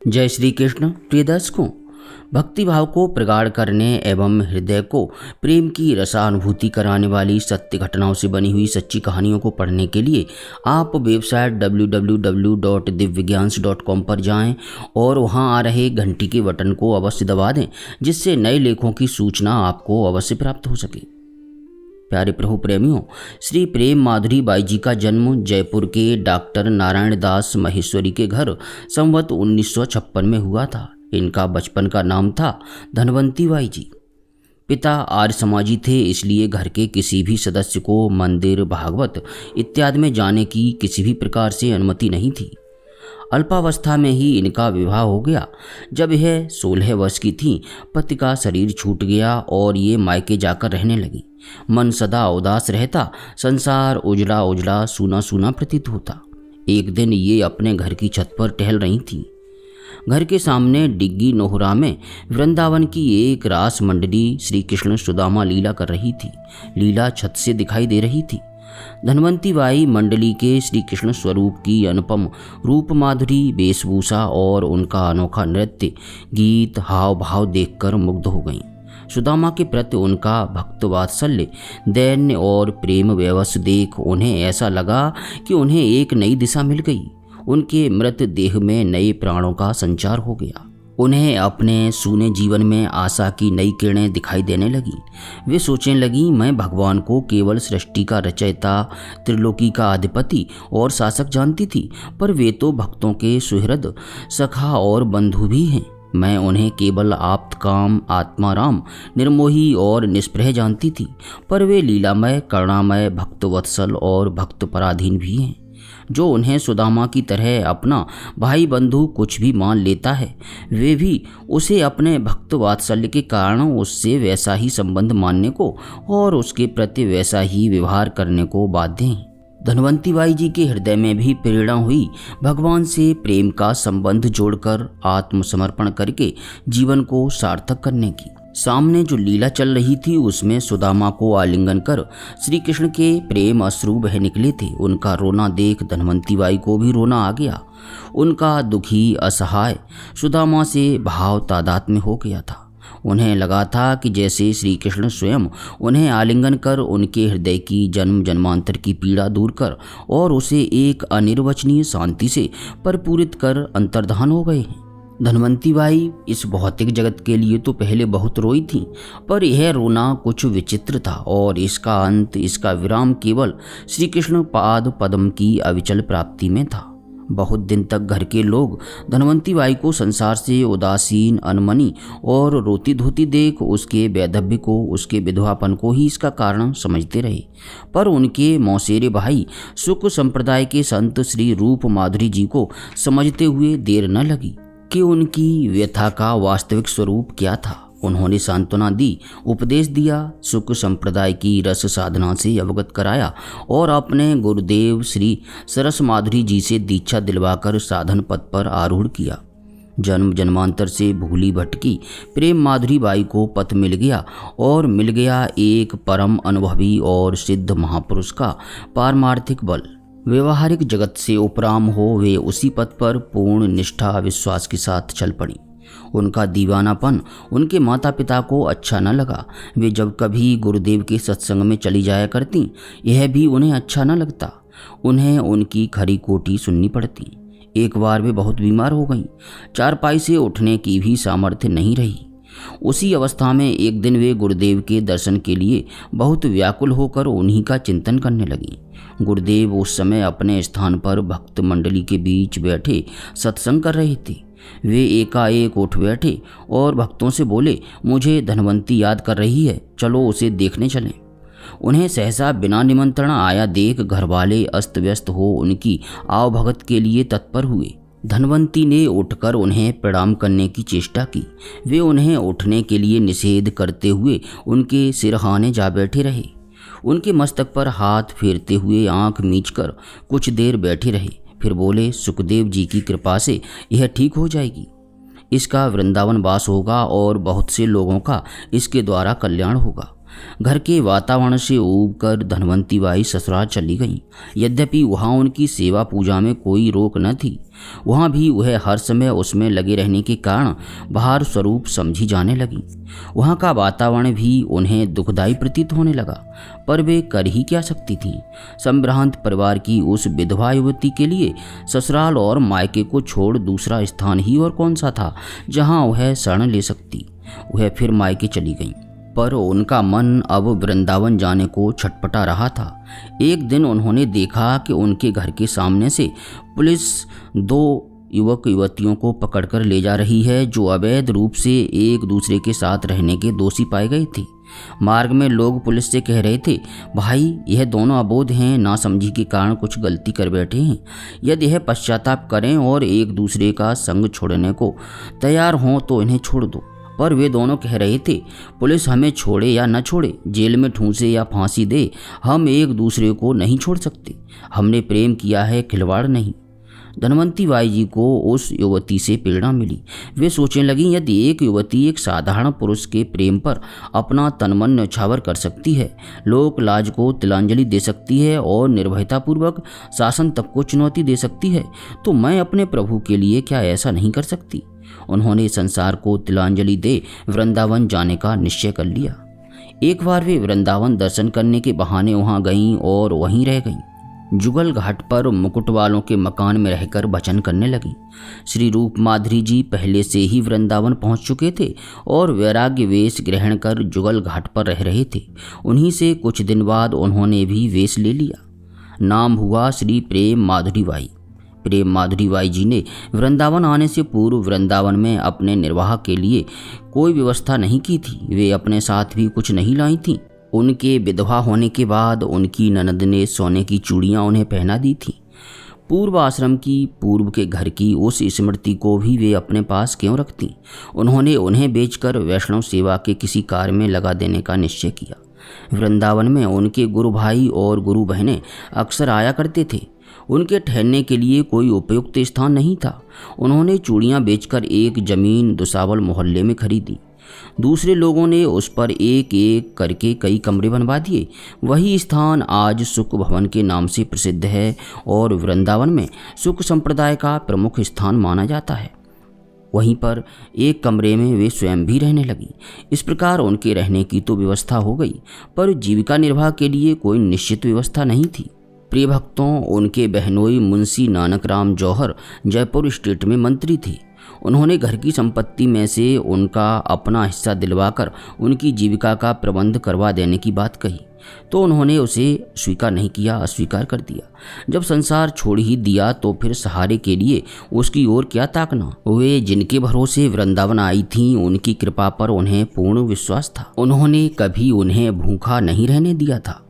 जय श्री कृष्ण। प्रिय दर्शकों, भक्ति भाव को प्रगाढ़ करने एवं हृदय को प्रेम की रसानुभूति कराने वाली सत्य घटनाओं से बनी हुई सच्ची कहानियों को पढ़ने के लिए आप वेबसाइट www.divyagyan.com पर जाएं और वहां आ रहे घंटी के बटन को अवश्य दबा दें, जिससे नए लेखों की सूचना आपको अवश्य प्राप्त हो सके। प्यारे प्रभु प्रेमियों, श्री प्रेम माधुरी बाई जी का जन्म जयपुर के डॉक्टर नारायण दास महेश्वरी के घर संवत 1956 में हुआ था। इनका बचपन का नाम था धनवंती बाई जी। पिता आर्य समाजी थे, इसलिए घर के किसी भी सदस्य को मंदिर, भागवत इत्यादि में जाने की किसी भी प्रकार से अनुमति नहीं थी। अल्पावस्था में ही इनका विवाह हो गया। जब यह 16 वर्ष की थी, पति का शरीर छूट गया और ये मायके जाकर रहने लगी। मन सदा उदास रहता, संसार उजड़ा उजड़ा सूना सूना प्रतीत होता। एक दिन ये अपने घर की छत पर टहल रही थी। घर के सामने डिग्गी नोहरा में वृंदावन की एक रास मंडली श्री कृष्ण सुदामा लीला कर रही थी। लीला छत से दिखाई दे रही थी। धनवंती बाई मंडली के श्री कृष्ण स्वरूप की अनुपम रूप माधुरी, वेशभूषा और उनका अनोखा नृत्य, गीत, हाव भाव देखकर मुग्ध हो गईं। सुदामा के प्रति उनका भक्त वात्सल्य, दैन्य और प्रेम व्यवस देख उन्हें ऐसा लगा कि उन्हें एक नई दिशा मिल गई। उनके मृत देह में नए प्राणों का संचार हो गया। उन्हें अपने सूने जीवन में आशा की नई किरणें दिखाई देने लगीं। वे सोचने लगीं, मैं भगवान को केवल सृष्टि का रचयिता, त्रिलोकी का अधिपति और शासक जानती थी, पर वे तो भक्तों के सुहृद, सखा और बंधु भी हैं। मैं उन्हें केवल आप्तकाम, आत्माराम, निर्मोही और निष्प्रह जानती थी, पर वे लीलामय, करुणामय, भक्तवत्सल और भक्त पराधीन भी हैं। जो उन्हें सुदामा की तरह अपना भाई बंधु कुछ भी मान लेता है, वे भी उसे अपने भक्त वात्सल्य के कारण उससे वैसा ही संबंध मानने को और उसके प्रति वैसा ही व्यवहार करने को बाध्य हैं। धनवंती बाई जी के हृदय में भी प्रेरणा हुई भगवान से प्रेम का संबंध जोड़कर आत्मसमर्पण करके जीवन को सार्थक करने की। सामने जो लीला चल रही थी उसमें सुदामा को आलिंगन कर श्री कृष्ण के प्रेम अश्रु बह निकले थे। उनका रोना देख धनवंती बाई को भी रोना आ गया। उनका दुखी, असहाय सुदामा से भाव तादात्म्य हो गया था। उन्हें लगा था कि जैसे श्री कृष्ण स्वयं उन्हें आलिंगन कर उनके हृदय की जन्म जन्मांतर की पीड़ा दूर कर और उसे एक अनिर्वचनीय शांति से परिपूरित कर अंतर्धान हो गए हैं। धनवंती बाई इस भौतिक जगत के लिए तो पहले बहुत रोई थी, पर यह रोना कुछ विचित्र था और इसका अंत, इसका विराम केवल श्री कृष्ण पाद पद्म की अविचल प्राप्ति में था। बहुत दिन तक घर के लोग धनवंती बाई को संसार से उदासीन, अनमनी और रोती धोती देख उसके वैधव्य को, उसके विधवापन को ही इसका कारण समझते रहे। पर उनके मौसेरे भाई शुक्ल संप्रदाय के संत श्री रूप माधुरी जी को समझते हुए देर न लगी कि उनकी व्यथा का वास्तविक स्वरूप क्या था। उन्होंने सांत्वना दी, उपदेश दिया, शुक्ल संप्रदाय की रस साधना से अवगत कराया और अपने गुरुदेव श्री सरस माधुरी जी से दीक्षा दिलवाकर साधन पथ पर आरूढ़ किया। जन्म जन्मांतर से भूली भटकी प्रेम माधुरी बाई को पथ मिल गया और मिल गया एक परम अनुभवी और सिद्ध महापुरुष का पारमार्थिक बल। व्यवहारिक जगत से उपराम हो वे उसी पथ पर पूर्ण निष्ठा विश्वास के साथ चल पड़ी। उनका दीवानापन उनके माता पिता को अच्छा न लगा। वे जब कभी गुरुदेव के सत्संग में चली जाया करती, यह भी उन्हें अच्छा न लगता। उन्हें उनकी खरी कोटी सुननी पड़ती। एक बार वे बहुत बीमार हो गईं। चारपाई से उठने की भी सामर्थ्य नहीं रही। उसी अवस्था में एक दिन वे गुरुदेव के दर्शन के लिए बहुत व्याकुल होकर उन्हीं का चिंतन करने लगी। गुरुदेव उस समय अपने स्थान पर भक्त मंडली के बीच बैठे सत्संग कर रहे थे। वे एकाएक उठ बैठे और भक्तों से बोले, मुझे धनवंती याद कर रही है, चलो उसे देखने चलें। उन्हें सहसा बिना निमंत्रण आया देख घरवाले अस्त व्यस्त हो उनकी आवभगत के लिए तत्पर हुए। धनवंती ने उठकर उन्हें प्रणाम करने की चेष्टा की। वे उन्हें उठने के लिए निषेध करते हुए उनके सिरहाने जा बैठे रहे। उनके मस्तक पर हाथ फेरते हुए आंख मीचकर कुछ देर बैठे रहे। फिर बोले, सुखदेव जी की कृपा से यह ठीक हो जाएगी। इसका वृंदावन वास होगा और बहुत से लोगों का इसके द्वारा कल्याण होगा। घर के वातावरण से ऊब कर धनवंती बाई ससुराल चली गईं। यद्यपि वहाँ उनकी सेवा पूजा में कोई रोक न थी, वहाँ भी वह हर समय उसमें लगे रहने के कारण बाहर स्वरूप समझी जाने लगी। वहाँ का वातावरण भी उन्हें दुखदायी प्रतीत होने लगा, पर वे कर ही क्या सकती थीं। संभ्रांत परिवार की उस विधवा युवती के लिए ससुराल और मायके को छोड़ दूसरा स्थान ही और कौन सा था जहाँ वह शरण ले सकती। वह फिर मायके चली गईं, पर उनका मन अब वृंदावन जाने को छटपटा रहा था। एक दिन उन्होंने देखा कि उनके घर के सामने से पुलिस 2 युवक युवतियों को पकड़कर ले जा रही है, जो अवैध रूप से एक दूसरे के साथ रहने के दोषी पाए गए थे। मार्ग में लोग पुलिस से कह रहे थे, भाई यह दोनों अबोध हैं, नासमझी के कारण कुछ गलती कर बैठे हैं। यदि यह पश्चाताप करें और एक दूसरे का संग छोड़ने को तैयार हों तो इन्हें छोड़ दो। पर वे दोनों कह रहे थे, पुलिस हमें छोड़े या न छोड़े, जेल में ठूंसे या फांसी दे, हम एक दूसरे को नहीं छोड़ सकते। हमने प्रेम किया है, खिलवाड़ नहीं। धनवंती बाई जी को उस युवती से प्रेरणा मिली। वे सोचने लगी, यदि एक युवती एक साधारण पुरुष के प्रेम पर अपना तनमन न्यौछावर कर सकती है, लोक लाज को तिलांजलि दे सकती है और निर्भयतापूर्वक शासन तक को चुनौती दे सकती है, तो मैं अपने प्रभु के लिए क्या ऐसा नहीं कर सकती। उन्होंने संसार को तिलांजलि दे वृंदावन जाने का निश्चय कर लिया। एक बार वे वृंदावन दर्शन करने के बहाने वहां गईं और वहीं रह गईं। जुगल घाट पर मुकुट वालों के मकान में रहकर भजन करने लगीं। श्री रूप माधुरी जी पहले से ही वृंदावन पहुंच चुके थे और वैराग्य वेश ग्रहण कर जुगल घाट पर रह रहे थे। उन्हीं से कुछ दिन बाद उन्होंने भी वेश ले लिया। नाम हुआ श्री प्रेम माधुरी बाई। प्रेम माधुरी बाई जी ने वृंदावन आने से पूर्व वृंदावन में अपने निर्वाह के लिए कोई व्यवस्था नहीं की थी। वे अपने साथ भी कुछ नहीं लाई थीं। उनके विधवा होने के बाद उनकी ननद ने सोने की चूड़ियाँ उन्हें पहना दी थीं। पूर्व आश्रम की, पूर्व के घर की उस स्मृति को भी वे अपने पास क्यों रखती। उन्होंने उन्हें बेचकर वैष्णव सेवा के किसी कार्य में लगा देने का निश्चय किया। वृंदावन में उनके गुरु भाई और गुरु बहनें अक्सर आया करते थे। उनके ठहरने के लिए कोई उपयुक्त स्थान नहीं था। उन्होंने चूड़ियाँ बेचकर एक जमीन दुसावल मोहल्ले में खरीदी। दूसरे लोगों ने उस पर एक एक करके कई कमरे बनवा दिए। वही स्थान आज सुख भवन के नाम से प्रसिद्ध है और वृंदावन में सुख संप्रदाय का प्रमुख स्थान माना जाता है। वहीं पर एक कमरे में वे स्वयं भी रहने लगी। इस प्रकार उनके रहने की तो व्यवस्था हो गई, पर जीविका निर्वाह के लिए कोई निश्चित व्यवस्था नहीं थी। प्रिय भक्तों, उनके बहनोई मुंशी नानक राम जौहर जयपुर स्टेट में मंत्री थे। उन्होंने घर की संपत्ति में से उनका अपना हिस्सा दिलवाकर उनकी जीविका का प्रबंध करवा देने की बात कही, तो उन्होंने उसे स्वीकार नहीं किया, अस्वीकार कर दिया। जब संसार छोड़ ही दिया तो फिर सहारे के लिए उसकी ओर क्या ताकना। वे जिनके भरोसे वृंदावन आई थीं, उनकी कृपा पर उन्हें पूर्ण विश्वास था। उन्होंने कभी उन्हें भूखा नहीं रहने दिया था।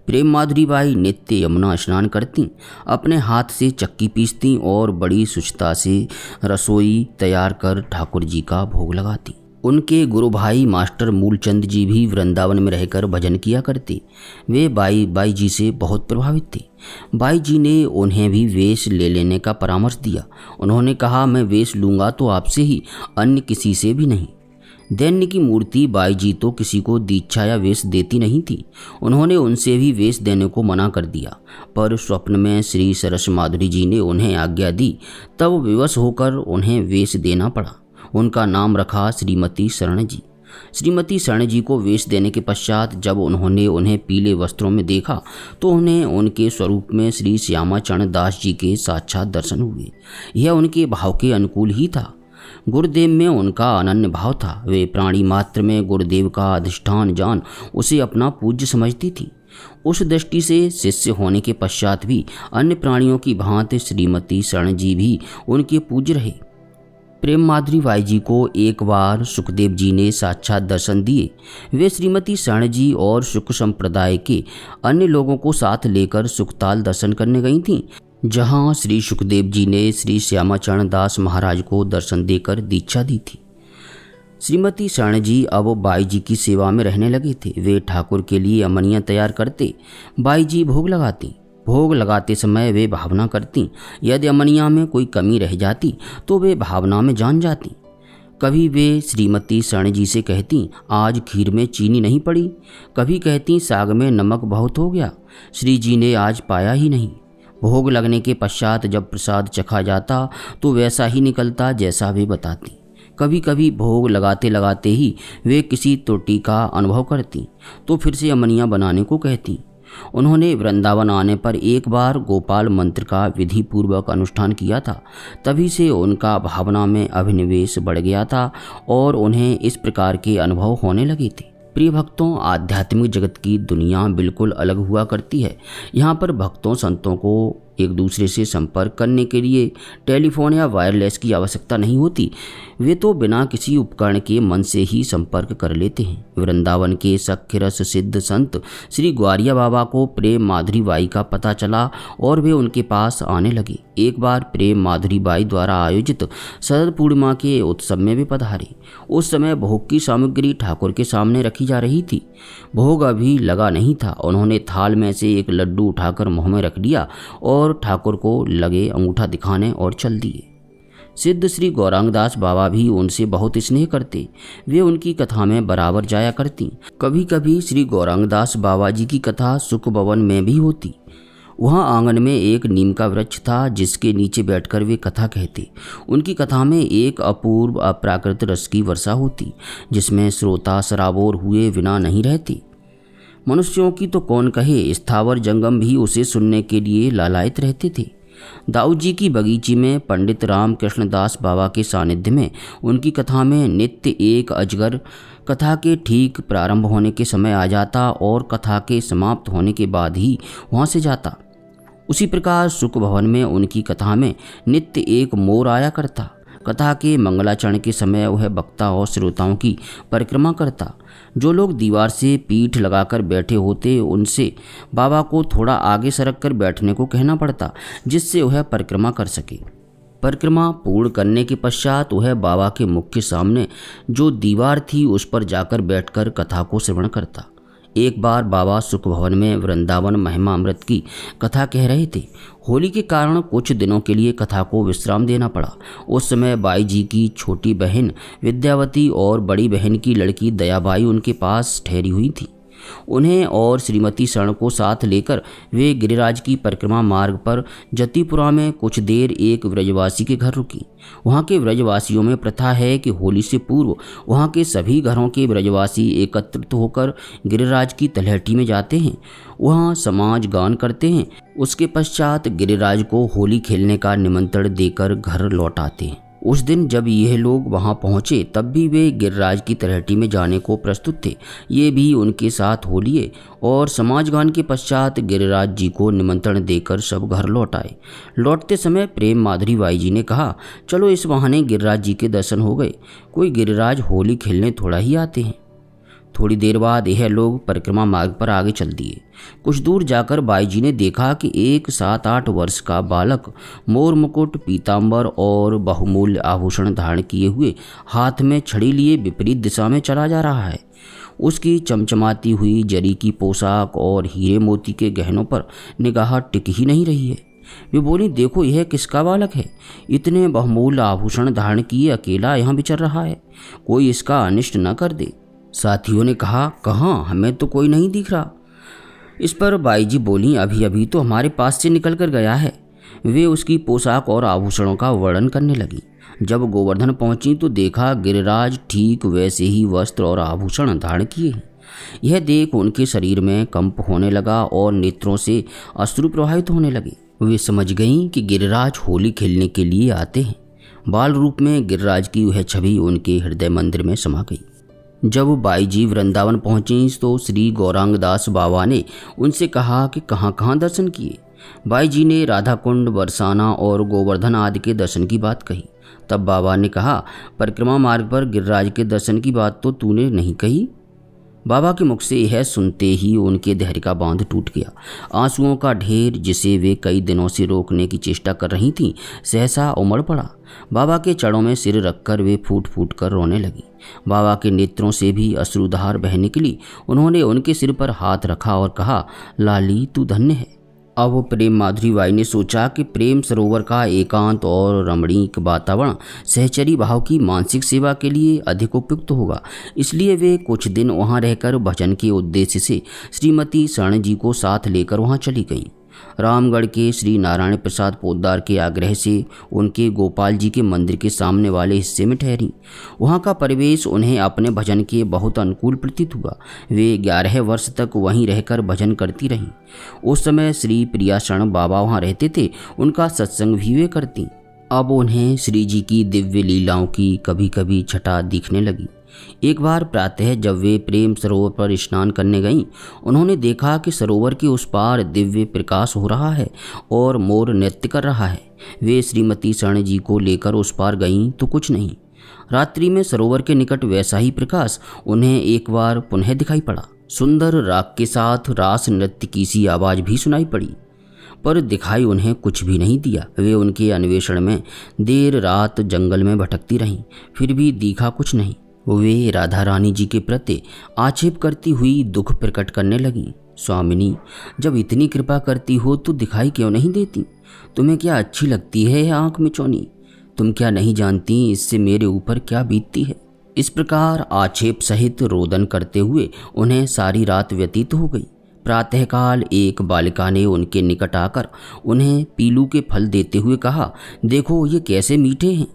प्रेम माधुरी बाई नित्य यमुना स्नान करती, अपने हाथ से चक्की पीसती और बड़ी शुचिता से रसोई तैयार कर ठाकुर जी का भोग लगाती। उनके गुरु भाई मास्टर मूलचंद जी भी वृंदावन में रहकर भजन किया करते। वे बाई जी से बहुत प्रभावित थे। बाई जी ने उन्हें भी वेश ले लेने का परामर्श दिया। उन्होंने कहा, मैं वेश लूँगा तो आपसे ही, अन्य किसी से भी नहीं। दैन्य की मूर्ति बाई जी तो किसी को दीक्षा या वेश देती नहीं थी। उन्होंने उनसे भी वेश देने को मना कर दिया, पर स्वप्न में श्री सरस माधुरी जी ने उन्हें आज्ञा दी, तब विवश होकर उन्हें वेश देना पड़ा। उनका नाम रखा श्रीमती शरण जी। श्रीमती शरण जी को वेश देने के पश्चात जब उन्होंने उन्हें पीले वस्त्रों में देखा तो उन्हें उनके स्वरूप में श्री श्यामा चरण दास जी के साक्षात दर्शन हुए। यह उनके भाव के अनुकूल ही था। गुरुदेव में उनका अनन्य भाव था। वे प्राणी मात्र में गुरुदेव का अधिष्ठान जान उसे अपना पूज्य समझती थी। उस दृष्टि से शिष्य होने के पश्चात भी अन्य प्राणियों की भांति श्रीमती शरण जी भी उनके पूज्य रहे। प्रेम माधुरी बाई जी को एक बार सुखदेव जी ने साक्षात दर्शन दिए। वे श्रीमती शरण जी और सुख संप्रदाय के अन्य लोगों को साथ लेकर सुखताल दर्शन करने गई थीं, जहां श्री सुखदेव जी ने श्री श्यामाचरण दास महाराज को दर्शन देकर दीक्षा दी थी। श्रीमती शरण जी अब बाई जी की सेवा में रहने लगे थे। वे ठाकुर के लिए अमनियाँ तैयार करते, बाई जी भोग लगाती। भोग लगाते समय वे भावना करती। यदि अमनिया में कोई कमी रह जाती तो वे भावना में जान जाती। कभी वे श्रीमती शरण जी से कहती, आज खीर में चीनी नहीं पड़ी। कभी कहती, साग में नमक बहुत हो गया, श्री जी ने आज पाया ही नहीं। भोग लगने के पश्चात जब प्रसाद चखा जाता तो वैसा ही निकलता जैसा वे बताती। कभी कभी भोग लगाते लगाते ही वे किसी त्रुटि का अनुभव करती तो फिर से अमनियाँ बनाने को कहती। उन्होंने वृंदावन आने पर एक बार गोपाल मंत्र का विधि पूर्वक अनुष्ठान किया था। तभी से उनका भावना में अभिनिवेश बढ़ गया था और उन्हें इस प्रकार के अनुभव होने लगे थे। प्रिय भक्तों, आध्यात्मिक जगत की दुनिया बिल्कुल अलग हुआ करती है। यहाँ पर भक्तों संतों को एक दूसरे से संपर्क करने के लिए टेलीफोन या वायरलेस की आवश्यकता नहीं होती। वे तो बिना किसी उपकरण के मन से ही संपर्क कर लेते हैं। वृंदावन के सख्यरस सिद्ध संत श्री ग्वारिया बाबा को प्रेम माधुरी बाई का पता चला और वे उनके पास आने लगे। एक बार प्रेम माधुरी बाई द्वारा आयोजित शरद पूर्णिमा के उत्सव में वे पधारे। उस समय भोग की सामग्री ठाकुर के सामने रखी जा रही थी। भोग अभी लगा नहीं था। उन्होंने थाल में से एक लड्डू उठाकर मुँह में रख लिया और ठाकुर को लगे अंगूठा दिखाने और चल दिए। सिद्ध श्री गौरांगदास बाबा भी उनसे बहुत स्नेह करते। वे उनकी कथा में बराबर जाया करती। कभी कभी श्री गौरांगदास बाबा जी की कथा सुख भवन में भी होती। वहाँ आंगन में एक नीम का वृक्ष था जिसके नीचे बैठकर वे कथा कहते। उनकी कथा में एक अपूर्व अप्राकृत रस की वर्षा होती जिसमें श्रोता सराबोर हुए बिना नहीं रहते। मनुष्यों की तो कौन कहे, स्थावर जंगम भी उसे सुनने के लिए लालायित रहते थे। दाऊद जी की बगीची में पंडित राम कृष्णदास बाबा के सानिध्य में उनकी कथा में नित्य एक अजगर कथा के ठीक प्रारंभ होने के समय आ जाता और कथा के समाप्त होने के बाद ही वहाँ से जाता। उसी प्रकार सुख भवन में उनकी कथा में नित्य एक मोर आया करता। कथा के मंगलाचरण के समय वह वक्ता और श्रोताओं की परिक्रमा करता। जो लोग दीवार से पीठ लगाकर बैठे होते उनसे बाबा को थोड़ा आगे सरक कर बैठने को कहना पड़ता जिससे वह परिक्रमा कर सके। परिक्रमा पूर्ण करने के पश्चात वह बाबा के मुख के सामने जो दीवार थी उस पर जाकर बैठकर कथा को श्रवण करता। एक बार बाबा सुख भवन में वृंदावन महिमा अमृत की कथा कह रहे थे। होली के कारण कुछ दिनों के लिए कथा को विश्राम देना पड़ा। उस समय बाई जी की छोटी बहन विद्यावती और बड़ी बहन की लड़की दयाबाई उनके पास ठहरी हुई थी। उन्हें और श्रीमती शरण को साथ लेकर वे गिरिराज की परिक्रमा मार्ग पर जतिपुरा में कुछ देर एक व्रजवासी के घर रुकी। वहाँ के व्रजवासियों में प्रथा है कि होली से पूर्व वहाँ के सभी घरों के व्रजवासी एकत्रित होकर गिरिराज की तलहटी में जाते हैं। वहाँ समाज गान करते हैं। उसके पश्चात गिरिराज को होली खेलने का निमंत्रण देकर घर लौट आते हैं। उस दिन जब यह लोग वहां पहुंचे तब भी वे गिरिराज की तलहटी में जाने को प्रस्तुत थे। ये भी उनके साथ हो लिए और समाजगान के पश्चात गिरिराज जी को निमंत्रण देकर सब घर लौट आए। लौटते समय प्रेम माधुरी बाई जी ने कहा, चलो इस बहाने गिरिराज जी के दर्शन हो गए। कोई गिरिराज होली खेलने थोड़ा ही आते हैं। थोड़ी देर बाद यह लोग परिक्रमा मार्ग पर आगे चल दिए। कुछ दूर जाकर बाई जी ने देखा कि एक 7-8 वर्ष का बालक मोर मुकुट, पीताम्बर और बहुमूल्य आभूषण धारण किए हुए हाथ में छड़ी लिए विपरीत दिशा में चला जा रहा है। उसकी चमचमाती हुई जरी की पोशाक और हीरे मोती के गहनों पर निगाह टिक ही नहीं रही है। वे बोली, देखो यह किसका बालक है? इतने बहुमूल्य आभूषण धारण किए अकेला यहाँ विचर रहा है। कोई इसका अनिष्ट न कर दे। साथियों ने कहा, कहाँ, हमें तो कोई नहीं दिख रहा। इस पर बाई जी बोली, अभी अभी तो हमारे पास से निकल कर गया है। वे उसकी पोशाक और आभूषणों का वर्णन करने लगी। जब गोवर्धन पहुंची तो देखा गिरिराज ठीक वैसे ही वस्त्र और आभूषण धारण किए हैं। यह देख उनके शरीर में कंप होने लगा और नेत्रों से अश्रु प्रवाहित होने लगे। वे समझ गईं कि गिरिराज होली खेलने के लिए आते हैं। बाल रूप में गिरिराज की वह छवि उनके हृदय मंदिर में समा गई। जब बाई जी वृंदावन पहुंची तो श्री गौरांगदास बाबा ने उनसे कहा कि कहाँ कहाँ दर्शन किए। बाई जी ने राधा कुंड, बरसाना और गोवर्धन आदि के दर्शन की बात कही। तब बाबा ने कहा, परिक्रमा मार्ग पर गिरिराज के दर्शन की बात तो तूने नहीं कही। बाबा के मुख से यह सुनते ही उनके धैर्य का बांध टूट गया। आंसुओं का ढेर जिसे वे कई दिनों से रोकने की चेष्टा कर रही थीं सहसा उमड़ पड़ा। बाबा के चरणों में सिर रखकर वे फूट फूट कर रोने लगी। बाबा के नेत्रों से भी अश्रुधार बह निकली। उन्होंने उनके सिर पर हाथ रखा और कहा, लाली तू धन्य है। अब प्रेम माधुरी बाई ने सोचा कि प्रेम सरोवर का एकांत और रमणीक वातावरण सहचरी भाव की मानसिक सेवा के लिए अधिक उपयुक्त होगा। इसलिए वे कुछ दिन वहां रहकर भजन के उद्देश्य से श्रीमती शरण जी को साथ लेकर वहां चली गईं। रामगढ़ के श्री नारायण प्रसाद पोद्दार के आग्रह से उनके गोपाल जी के मंदिर के सामने वाले हिस्से में ठहरी। वहाँ का परिवेश उन्हें अपने भजन के बहुत अनुकूल प्रतीत हुआ। वे 11 वर्ष तक वहीं रहकर भजन करती रहीं। उस समय श्री प्रिया शरण बाबा वहाँ रहते थे, उनका सत्संग भी वे करती। अब उन्हें श्री जी की दिव्य लीलाओं की कभी कभी छटा दिखने लगी। एक बार प्रातः जब वे प्रेम सरोवर पर स्नान करने गईं, उन्होंने देखा कि सरोवर के उस पार दिव्य प्रकाश हो रहा है और मोर नृत्य कर रहा है। वे श्रीमती शरण जी को लेकर उस पार गईं तो कुछ नहीं। रात्रि में सरोवर के निकट वैसा ही प्रकाश उन्हें एक बार पुनः दिखाई पड़ा। सुंदर राग के साथ रास नृत्य की सी आवाज़ भी सुनाई पड़ी, पर दिखाई उन्हें कुछ भी नहीं दिया। वे उनके अन्वेषण में देर रात जंगल में भटकती रहीं, फिर भी दिखा कुछ नहीं। वे राधा रानी जी के प्रति आक्षेप करती हुई दुख प्रकट करने लगी। स्वामिनी, जब इतनी कृपा करती हो तो दिखाई क्यों नहीं देती? तुम्हें क्या अच्छी लगती है आंख में चौनी? तुम क्या नहीं जानती इससे मेरे ऊपर क्या बीतती है? इस प्रकार आक्षेप सहित रोदन करते हुए उन्हें सारी रात व्यतीत हो गई। प्रातःकाल एक बालिका ने उनके निकट आकर उन्हें पीलू के फल देते हुए कहा, देखो ये कैसे मीठे हैं।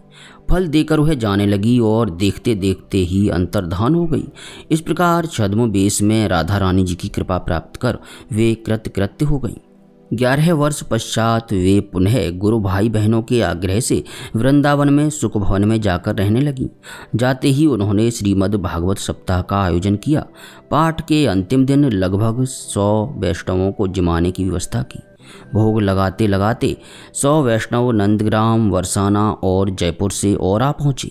फल देकर वह जाने लगी और देखते देखते ही अंतर्धान हो गई। इस प्रकार छद्म में राधा रानी जी की कृपा प्राप्त कर वे कृतकृत्य हो गईं। 11 वर्ष पश्चात वे पुनः गुरु भाई बहनों के आग्रह से वृंदावन में सुख भवन में जाकर रहने लगी। जाते ही उन्होंने श्रीमद् भागवत सप्ताह का आयोजन किया। पाठ के अंतिम दिन लगभग 100 वैष्णवों को जिमाने की व्यवस्था की। भोग लगाते लगाते 100 वैष्णव नंदग्राम, बरसाना और जयपुर से और आ पहुँचे।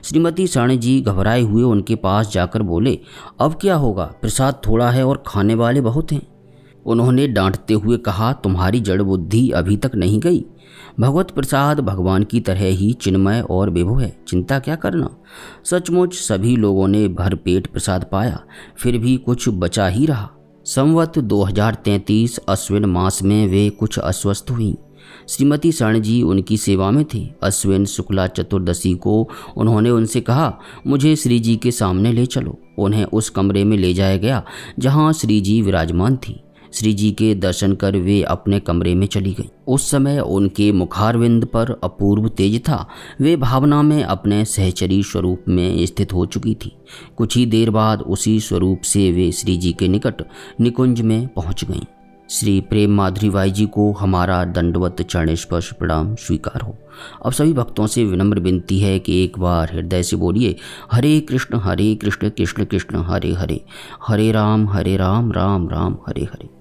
श्रीमती शरण जी घबराए हुए उनके पास जाकर बोले, अब क्या होगा? प्रसाद थोड़ा है और खाने वाले बहुत हैं। उन्होंने डांटते हुए कहा, तुम्हारी जड़ बुद्धि अभी तक नहीं गई। भगवत प्रसाद भगवान की तरह ही चिन्मय और विभु है, चिंता क्या करना। सचमुच सभी लोगों ने भरपेट प्रसाद पाया, फिर भी कुछ बचा ही रहा। संवत 2033 अश्विन मास में वे कुछ अस्वस्थ हुई। श्रीमती शरण जी उनकी सेवा में थी। अश्विन शुक्ला चतुर्दशी को उन्होंने उनसे कहा, मुझे श्री जी के सामने ले चलो। उन्हें उस कमरे में ले जाया गया जहां श्री जी विराजमान थी। श्री जी के दर्शन कर वे अपने कमरे में चली गईं। उस समय उनके मुखारविंद पर अपूर्व तेज था। वे भावना में अपने सहचरी स्वरूप में स्थित हो चुकी थी। कुछ ही देर बाद उसी स्वरूप से वे श्री जी के निकट निकुंज में पहुंच गईं। श्री प्रेम माधुरी बाई जी को हमारा दंडवत चरण स्पर्श प्रणाम स्वीकार हो। अब सभी भक्तों से विनम्र विनती है कि एक बार हृदय से बोलिए, हरे कृष्ण कृष्ण कृष्ण हरे हरे, हरे राम राम राम हरे हरे।